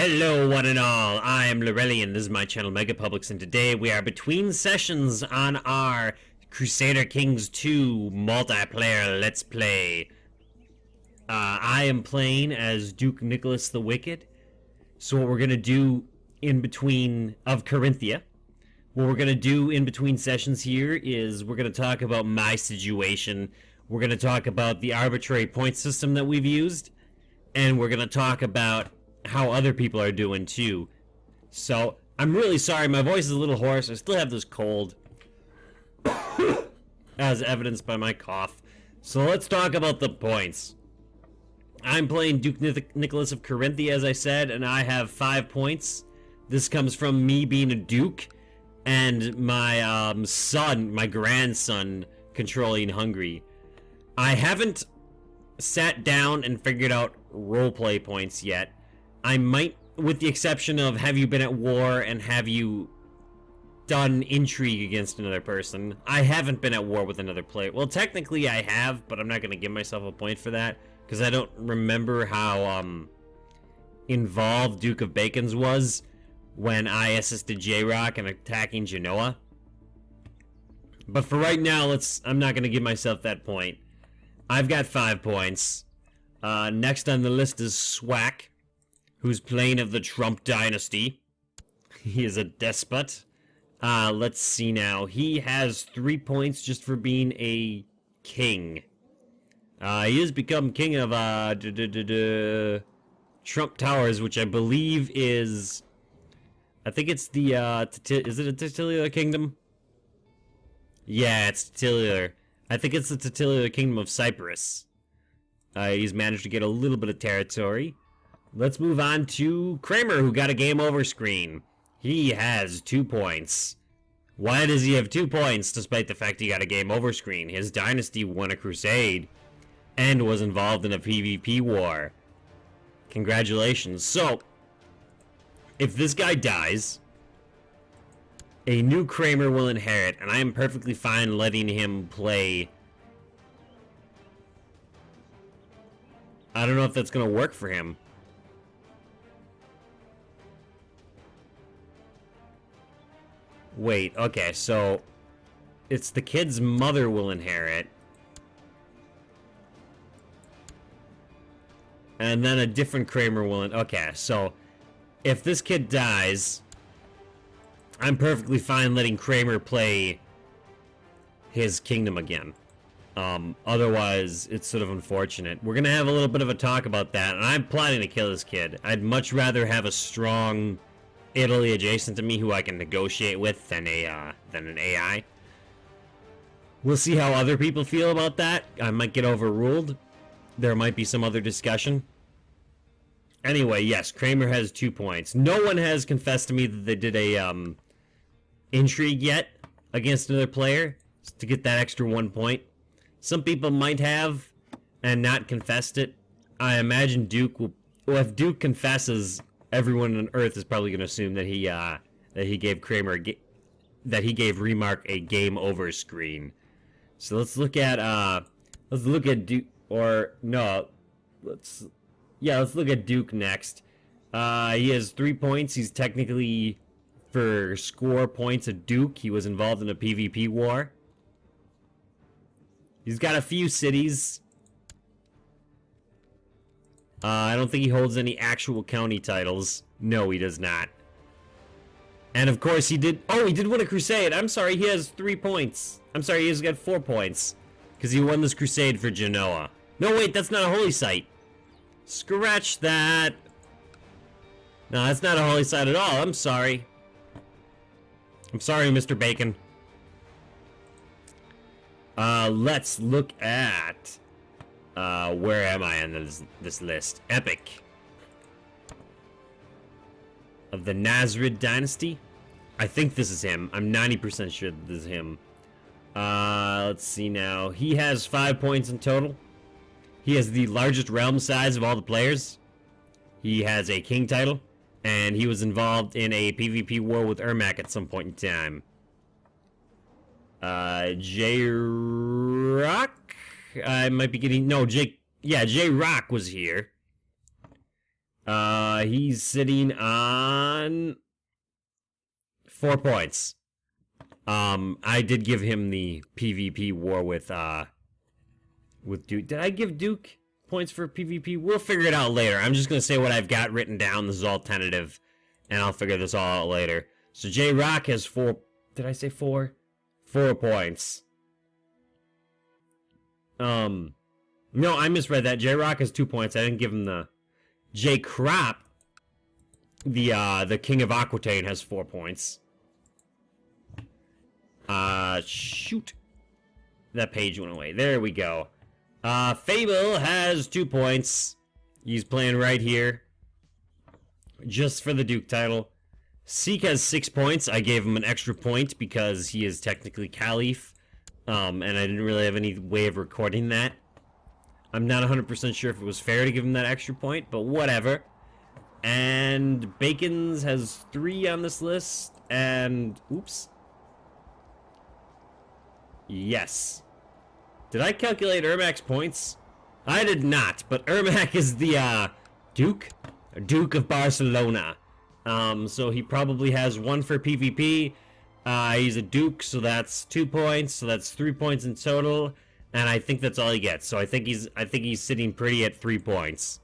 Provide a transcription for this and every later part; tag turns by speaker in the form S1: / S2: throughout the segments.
S1: Hello one and all, I am Lorrelion, this is my channel Megapublix, and today we are between sessions on our Crusader Kings 2 multiplayer Let's Play. I am playing as Duke Nicholas the Wicked, so what we're going to do in between, of Carinthia, what we're going to do in between sessions here is we're going to talk about my situation, we're going to talk about the arbitrary point system that we've used, and we're going to talk about how other people are doing too. So I'm really sorry, my voice is a little hoarse. I still have this cold, as evidenced by my cough. So let's talk about the points. I'm playing Duke Nicholas of Carinthia, as I said, and I have 5 points. This comes from me being a duke and my my grandson, controlling Hungary. I haven't sat down and figured out roleplay points yet. I might, with the exception of have you been at war and have you done intrigue against another person. I haven't been at war with another player. Well, technically I have, but I'm not going to give myself a point for that because I don't remember how involved Duke of Bacon's was when I assisted J-Rock in attacking Genoa. But for right now, I'm not going to give myself that point. I've got 5 points. Next on the list is Swack, who's playing of the Trump dynasty. He is a despot. Let's see now. He has 3 points just for being a king. He has become king of Trump Towers, which I believe is... I think it's the, is it a titular kingdom? Yeah, it's titular. I think it's the titular kingdom of Cyprus. He's managed to get a little bit of territory. Let's move on to Kramer, who got a game over screen. He has 2 points. Why does he have 2 points, despite the fact he got a game over screen? His dynasty won a crusade, and was involved in a PvP war. Congratulations. So, if this guy dies, a new Kramer will inherit, and I am perfectly fine letting him play. I don't know if that's going to work for him. Wait, okay, so it's the kid's mother will inherit. And then a different Kramer will... Okay, so if this kid dies, I'm perfectly fine letting Kramer play his kingdom again. Otherwise, it's sort of unfortunate. We're going to have a little bit of a talk about that, and I'm planning to kill this kid. I'd much rather have a strong Italy adjacent to me who I can negotiate with than an AI. We'll see how other people feel about that. I might get overruled. There might be some other discussion. Anyway, yes, Kramer has 2 points. No one has confessed to me that they did a intrigue yet against another player to get that extra 1 point. Some people might have and not confessed it. I imagine Duke will... Well, if Duke confesses, everyone on Earth is probably going to assume that he gave Kramer that he gave Remark a game over screen. So let's look at Duke, or no, let's look at Duke next. He has 3 points. He's technically, for score points, a Duke. He was involved in a PvP war. He's got a few cities. I don't think he holds any actual county titles. No, he does not. And of course he did... Oh, he did win a crusade. I'm sorry, he has 3 points. I'm sorry, he's got 4 points. Because he won this crusade for Genoa. No, wait, that's not a holy site. Scratch that. No, that's not a holy site at all. I'm sorry. I'm sorry, Mr. Bacon. Let's look at... where am I on this list? Epic. Of the Nasrid dynasty? I think this is him. I'm 90% sure that this is him. Let's see now. He has 5 points in total. He has the largest realm size of all the players. He has a king title. And he was involved in a PvP war with Ermac at some point in time. J-Rock? I might be getting... No, J-Rock was here. He's sitting on 4 points. I did give him the PvP war with Duke. Did I give Duke points for PvP? We'll figure it out later. I'm just gonna say what I've got written down. This is all tentative, and I'll figure this all out later. So J-Rock has 4. Did I say 4? 4 points. No, I misread that. J-Rock has 2 points. I didn't give him the... J-Crop, the King of Aquitaine, has 4 points. Shoot. That page went away. There we go. Fable has 2 points. He's playing right here. Just for the Duke title. Seek has 6 points. I gave him an extra point because he is technically Caliph. And I didn't really have any way of recording that. I'm not 100% sure if it was fair to give him that extra point, but whatever. And Bacon's has 3 on this list, and... Oops. Yes. Did I calculate Ermac's points? I did not, but Ermac is the, Duke of Barcelona. So he probably has 1 for PvP. He's a Duke, so that's 2 points, so that's 3 points in total. And I think that's all he gets. So I think he's sitting pretty at 3 points.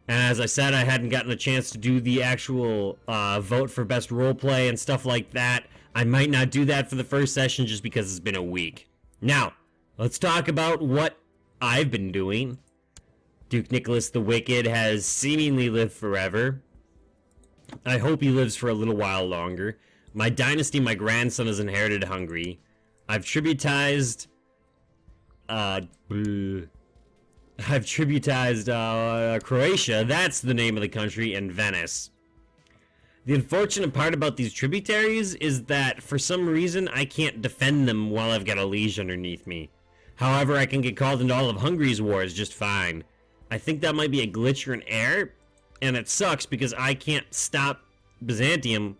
S1: And as I said, I hadn't gotten a chance to do the actual vote for best roleplay and stuff like that. I might not do that for the first session just because it's been a week. Now, let's talk about what I've been doing. Duke Nicholas the Wicked has seemingly lived forever. I hope he lives for a little while longer. My dynasty, my grandson has inherited Hungary. I've tributized... Croatia, that's the name of the country, and Venice. The unfortunate part about these tributaries is that, for some reason, I can't defend them while I've got a liege underneath me. However, I can get called into all of Hungary's wars just fine. I think that might be a glitch or an error, and it sucks because I can't stop Byzantium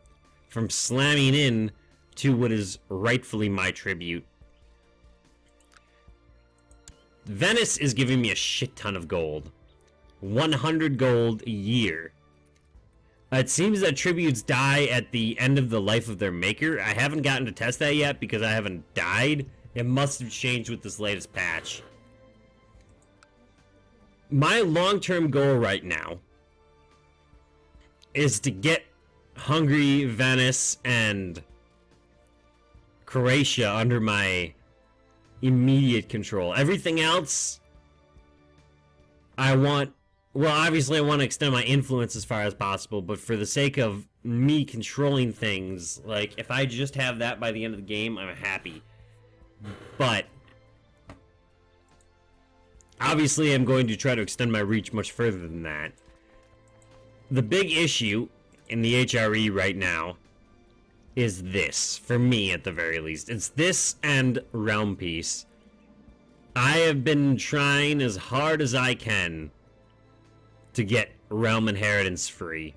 S1: from slamming in to what is rightfully my tribute. Venice is giving me a shit ton of gold. 100 gold a year. It seems that tributes die at the end of the life of their maker. I haven't gotten to test that yet because I haven't died. It must have changed with this latest patch. My long-term goal right now is to get Hungary, Venice, and Croatia under my immediate control. Everything else, I want... Well, obviously I want to extend my influence as far as possible, but for the sake of me controlling things, like, if I just have that by the end of the game, I'm happy. But obviously I'm going to try to extend my reach much further than that. The big issue in the HRE right now is this, for me at the very least. It's this and Realm Peace. I have been trying as hard as I can to get Realm Inheritance free.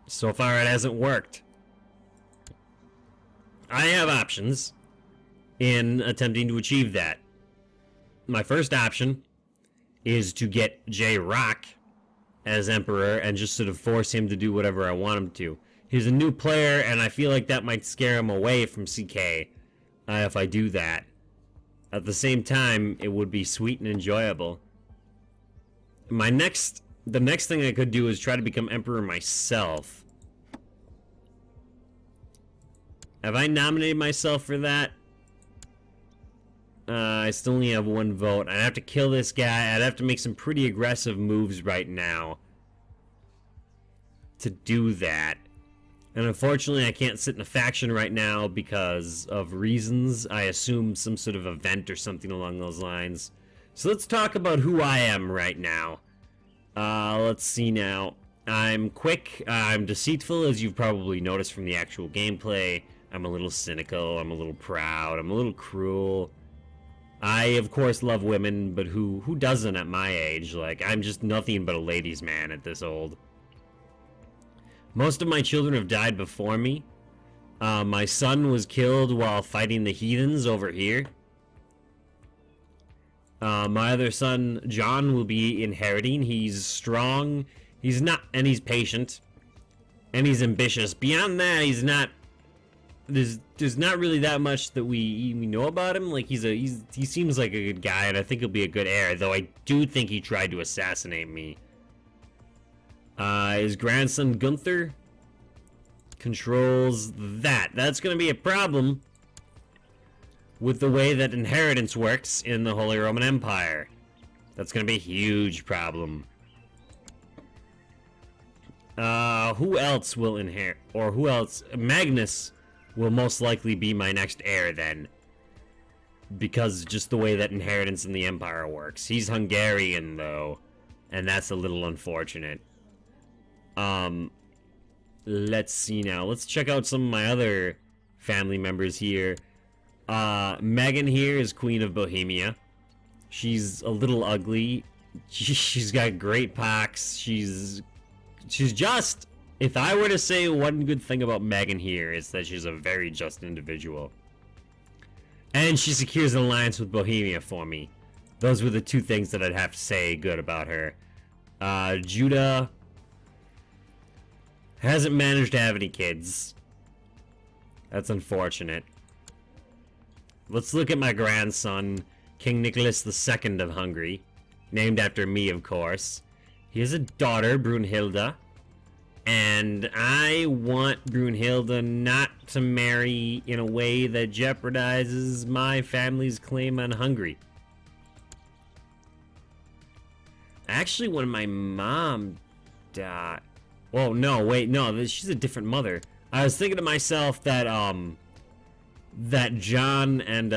S1: So far it hasn't worked. I have options in attempting to achieve that. My first option is to get J-Rock as Emperor and just sort of force him to do whatever I want him to. He's a new player, and I feel like that might scare him away from CK if I do that. At the same time, it would be sweet and enjoyable. The next thing I could do is try to become Emperor myself. Have I nominated myself for that? I still only have 1 vote. I'd have to kill this guy. I'd have to make some pretty aggressive moves right now to do that. And unfortunately, I can't sit in a faction right now because of reasons. I assume some sort of event or something along those lines. So let's talk about who I am right now. Let's see now. I'm quick. I'm deceitful, as you've probably noticed from the actual gameplay. I'm a little cynical. I'm a little proud. I'm a little cruel. I, of course, love women, but who doesn't at my age? Like, I'm just nothing but a ladies' man at this old. Most of my children have died before me. My son was killed while fighting the heathens over here. My other son, John, will be inheriting. He's strong. He's patient. And he's ambitious. Beyond that, he's not... There's not really that much that we know about him. Like, he seems like a good guy, and I think he'll be a good heir, though I do think he tried to assassinate me. His grandson, Gunther, controls that. That's gonna be a problem with the way that inheritance works in the Holy Roman Empire. That's gonna be a huge problem. Who else will inherit? Or who else? Magnus will most likely be my next heir then. Because just the way that inheritance in the Empire works. He's Hungarian, though. And that's a little unfortunate. Let's see now. Let's check out some of my other family members here. Megan here is Queen of Bohemia. She's a little ugly. She's got great pox. She's just... If I were to say one good thing about Megan here, it's that she's a very just individual. And she secures an alliance with Bohemia for me. Those were the two things that I'd have to say good about her. Judah hasn't managed to have any kids. That's unfortunate. Let's look at my grandson, King Nicholas II of Hungary. Named after me, of course. He has a daughter, Brunhilde. And I want Brunhilde not to marry in a way that jeopardizes my family's claim on Hungary. Actually, when my mom died... Whoa, no, wait, no, she's a different mother. I was thinking to myself that, that John and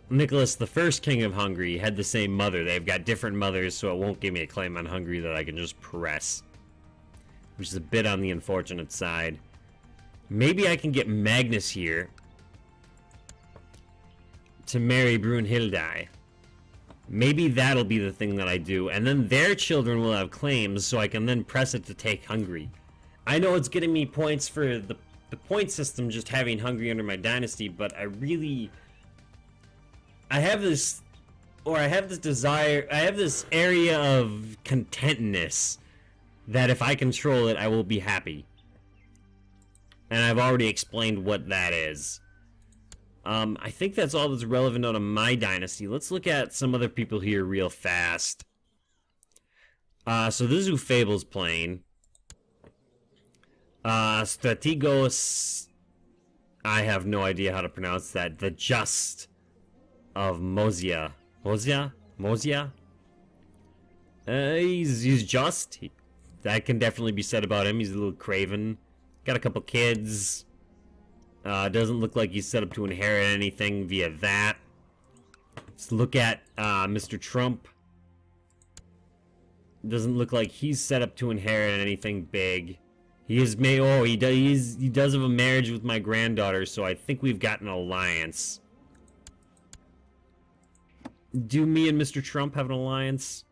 S1: Nicholas I, King of Hungary, had the same mother. They've got different mothers, so it won't give me a claim on Hungary that I can just press. Which is a bit on the unfortunate side. Maybe I can get Magnus here to marry Brunhilde. Maybe that'll be the thing that I do, and then their children will have claims, so I can then press it to take Hungary. I know it's getting me points for the point system just having Hungary under my dynasty, but I have this desire, I have this area of contentness that if I control it, I will be happy. And I've already explained what that is. I think that's all that's relevant out of my dynasty. Let's look at some other people here real fast. So this is who Fable's playing. Strategos, I have no idea how to pronounce that. The Just of Mosia. Mosia? He's just. That can definitely be said about him. He's a little craven. Got a couple kids. Doesn't look like he's set up to inherit anything via that. Let's look at Mr. Trump. Doesn't look like he's set up to inherit anything big. He is he does have a marriage with my granddaughter, so I think we've got an alliance. Do me and Mr. Trump have an alliance?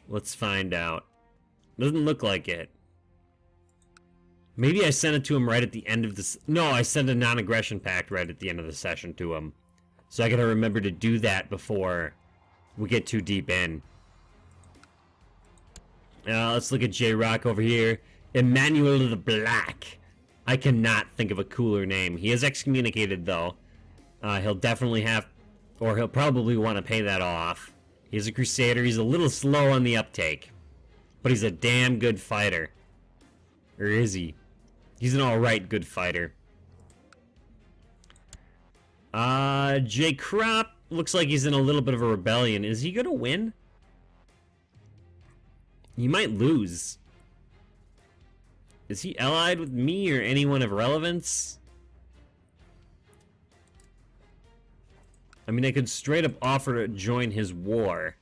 S1: Let's find out. Doesn't look like it. Maybe I sent it to him right at the end of this. No, I sent a non-aggression pact right at the end of the session to him. So I gotta remember to do that before we get too deep in. Let's look at J-Rock over here. Emmanuel the Black. I cannot think of a cooler name. He is excommunicated, though. He'll definitely have, or he'll probably want to pay that off. He's a Crusader. He's a little slow on the uptake. But he's a damn good fighter. Or is he? He's an alright good fighter. J. Crop looks like he's in a little bit of a rebellion. Is he gonna win? He might lose. Is he allied with me or anyone of relevance? I mean, I could straight up offer to join his war.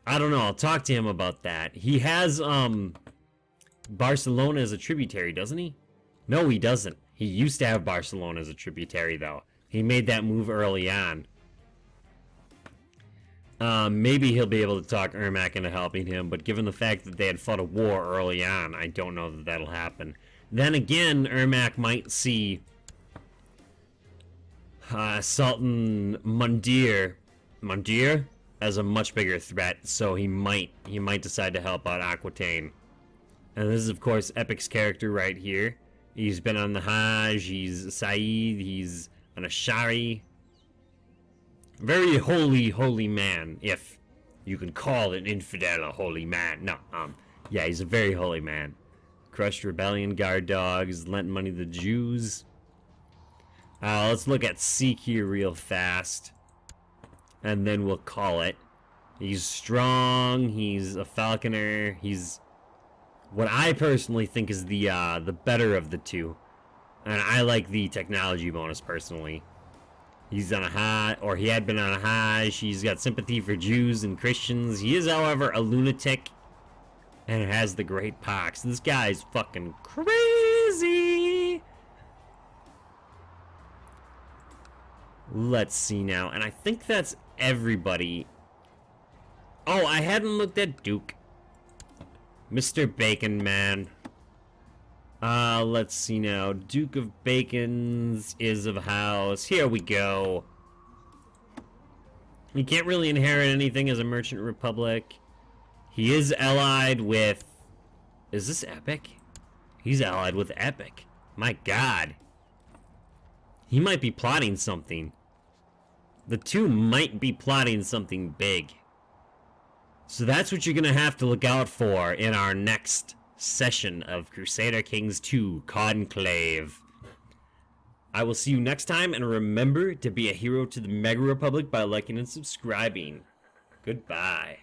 S1: I don't know, I'll talk to him about that. He has, Barcelona as a tributary, doesn't he? No, he doesn't. He used to have Barcelona as a tributary, though. He made that move early on. Maybe he'll be able to talk Ermac into helping him, but given the fact that they had fought a war early on, I don't know that that'll happen. Then again, Ermac might see Sultan Mundir as a much bigger threat, so he might decide to help out Aquitaine. And this is, of course, Epic's character right here. He's been on the Hajj, he's Saeed, he's an Ashari. Very holy man, if you can call an infidel a holy man. No, yeah, he's a very holy man. Crushed rebellion, guard dogs, lent money to the Jews. Let's look at Seek here real fast. And then we'll call it. He's strong, he's a falconer, he's what I personally think is the better of the two. And I like the technology bonus personally. He's on a high, or he had been on a high. He's got sympathy for Jews and Christians. He is, however, a lunatic and has the Great Pox. This guy's fucking crazy. Let's see now, and I think that's everybody. Oh, I hadn't looked at Duke. Mr. Bacon Man. Let's see now. Duke of Bacon's is of house. Here we go. He can't really inherit anything as a merchant republic. He is allied with... Is this Epic? He's allied with Epic. My god. He might be plotting something. The two might be plotting something big. So that's what you're going to have to look out for in our next session of Crusader Kings 2 Conclave. I will see you next time, and remember to be a hero to the Mega Republic by liking and subscribing. Goodbye.